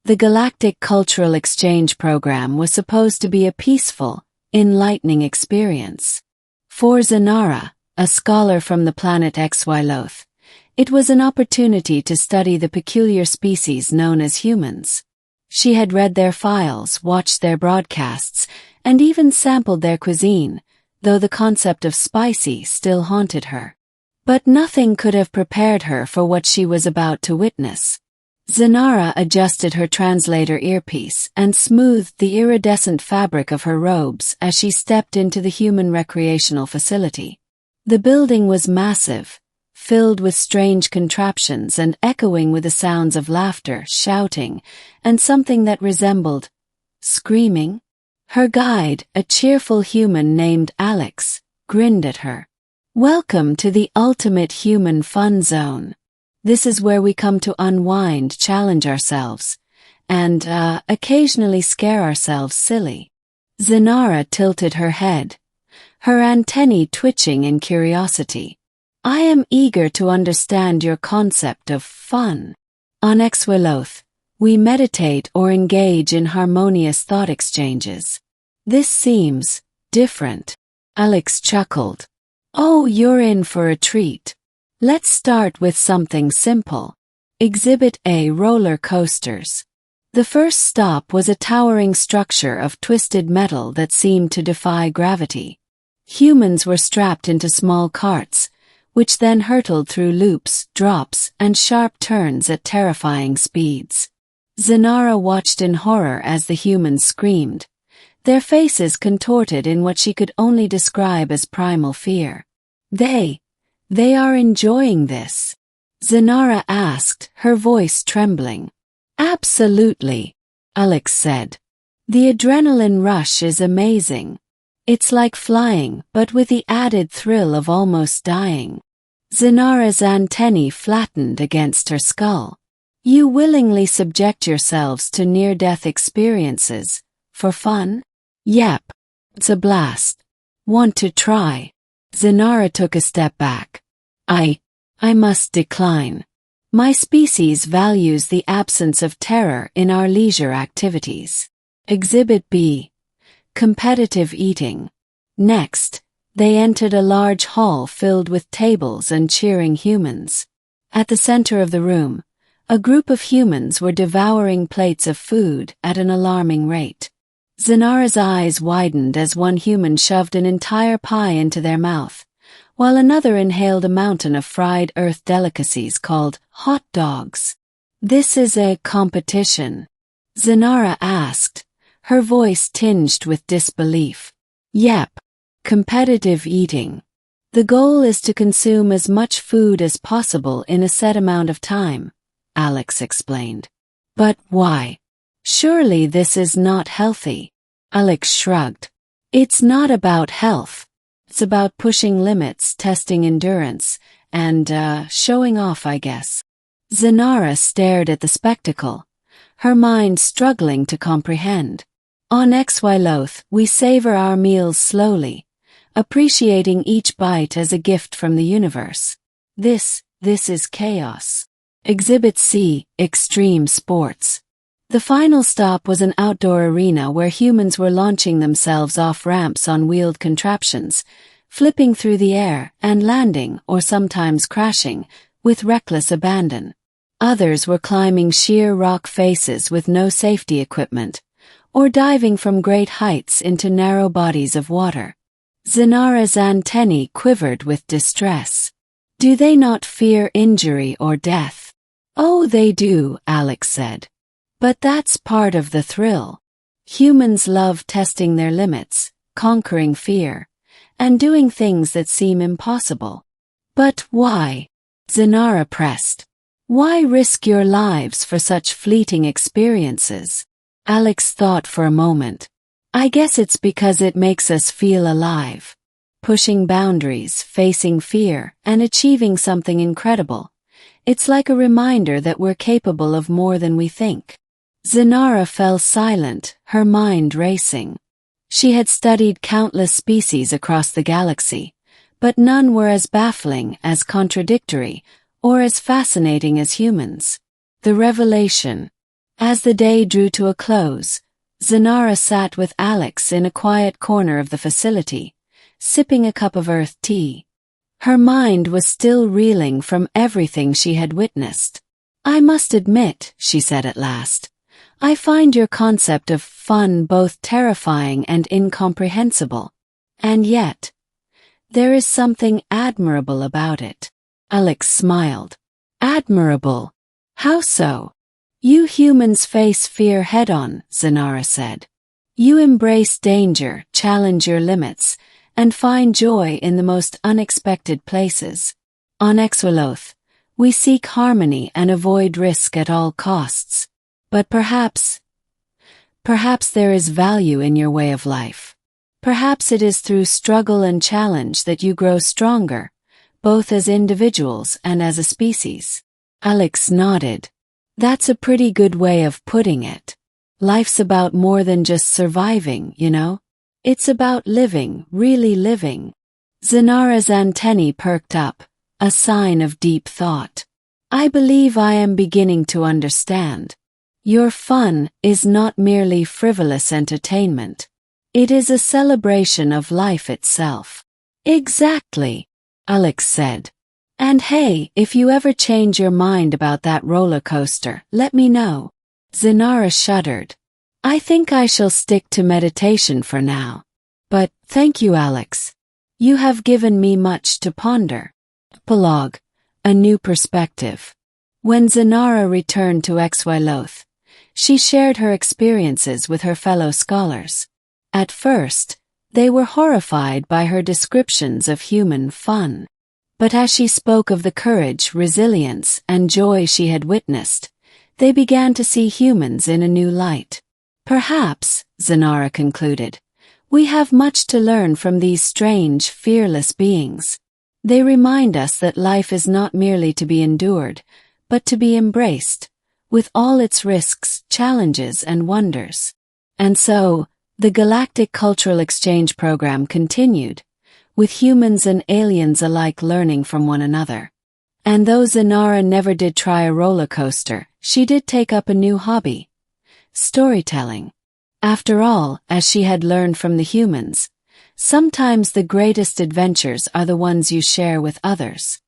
The Galactic Cultural Exchange Program was supposed to be a peaceful, enlightening experience. For Zynara, a scholar from the planet Xy'loth, it was an opportunity to study the peculiar species known as humans. She had read their files, watched their broadcasts, and even sampled their cuisine, though the concept of spicy still haunted her. But nothing could have prepared her for what she was about to witness. Zynara adjusted her translator earpiece and smoothed the iridescent fabric of her robes as she stepped into the human recreational facility. The building was massive, filled with strange contraptions and echoing with the sounds of laughter, shouting, and something that resembled screaming. Her guide, a cheerful human named Alex, grinned at her. "Welcome to the ultimate human fun zone. This is where we come to unwind, challenge ourselves, and, occasionally scare ourselves silly." Zynara tilted her head, her antennae twitching in curiosity. "I am eager to understand your concept of fun. On Xy'loth, we meditate or engage in harmonious thought exchanges. This seems different." Alex chuckled. "Oh, you're in for a treat. Let's start with something simple. Exhibit A: roller coasters." The first stop was a towering structure of twisted metal that seemed to defy gravity. Humans were strapped into small carts, which then hurtled through loops, drops, and sharp turns at terrifying speeds. Zynara watched in horror as the humans screamed, their faces contorted in what she could only describe as primal fear. They are enjoying this?" Zynara asked, her voice trembling. "Absolutely," Alex said. "The adrenaline rush is amazing. It's like flying, but with the added thrill of almost dying." Zynara's antennae flattened against her skull. "You willingly subject yourselves to near-death experiences, for fun?" "Yep. It's a blast. Want to try?" Zynara took a step back. I must decline. My species values the absence of terror in our leisure activities." Exhibit B: competitive eating. Next, they entered a large hall filled with tables and cheering humans. At the center of the room, a group of humans were devouring plates of food at an alarming rate. Zynara's eyes widened as one human shoved an entire pie into their mouth, while another inhaled a mountain of fried earth delicacies called hot dogs. "This is a competition?" Zynara asked, her voice tinged with disbelief. "Yep. Competitive eating. The goal is to consume as much food as possible in a set amount of time," Alex explained. "But why? Surely this is not healthy." Alex shrugged. "It's not about health. It's about pushing limits, testing endurance, and, showing off, I guess." Zynara stared at the spectacle, her mind struggling to comprehend. "On Xy'loth, we savor our meals slowly, appreciating each bite as a gift from the universe. This is chaos." Exhibit C: extreme sports. The final stop was an outdoor arena where humans were launching themselves off ramps on wheeled contraptions, flipping through the air and landing, or sometimes crashing, with reckless abandon. Others were climbing sheer rock faces with no safety equipment, or diving from great heights into narrow bodies of water. Zynara's antennae quivered with distress. "Do they not fear injury or death?" "Oh, they do," Alex said. "But that's part of the thrill. Humans love testing their limits, conquering fear, and doing things that seem impossible." "But why?" Zynara pressed. "Why risk your lives for such fleeting experiences?" Alex thought for a moment. "I guess it's because it makes us feel alive. Pushing boundaries, facing fear, and achieving something incredible. It's like a reminder that we're capable of more than we think." Zynara fell silent, her mind racing. She had studied countless species across the galaxy, but none were as baffling, as contradictory, or as fascinating as humans. The revelation. As the day drew to a close, Zynara sat with Alex in a quiet corner of the facility, sipping a cup of earth tea. Her mind was still reeling from everything she had witnessed. "I must admit," she said at last, "I find your concept of fun both terrifying and incomprehensible. And yet, there is something admirable about it." Alex smiled. "Admirable? How so?" "You humans face fear head-on," Zynara said. "You embrace danger, challenge your limits, and find joy in the most unexpected places. On Xy'loth, we seek harmony and avoid risk at all costs. But perhaps there is value in your way of life. Perhaps it is through struggle and challenge that you grow stronger, both as individuals and as a species." Alex nodded. "That's a pretty good way of putting it. Life's about more than just surviving, you know? It's about living, really living." Zynara's antennae perked up, a sign of deep thought. "I believe I am beginning to understand. Your fun is not merely frivolous entertainment. It is a celebration of life itself." "Exactly," Alex said. "And hey, if you ever change your mind about that roller coaster, let me know." Zynara shuddered. "I think I shall stick to meditation for now. But, thank you, Alex. You have given me much to ponder." Epilogue: A new perspective. When Zynara returned to Xy'loth, she shared her experiences with her fellow scholars. At first, they were horrified by her descriptions of human fun. But as she spoke of the courage, resilience, and joy she had witnessed, they began to see humans in a new light. "Perhaps," Zynara concluded, "we have much to learn from these strange, fearless beings. They remind us that life is not merely to be endured, but to be embraced, with all its risks, challenges, and wonders." And so, the Galactic Cultural Exchange Program continued, with humans and aliens alike learning from one another. And though Zynara never did try a roller coaster, she did take up a new hobby: storytelling. After all, as she had learned from the humans, sometimes the greatest adventures are the ones you share with others.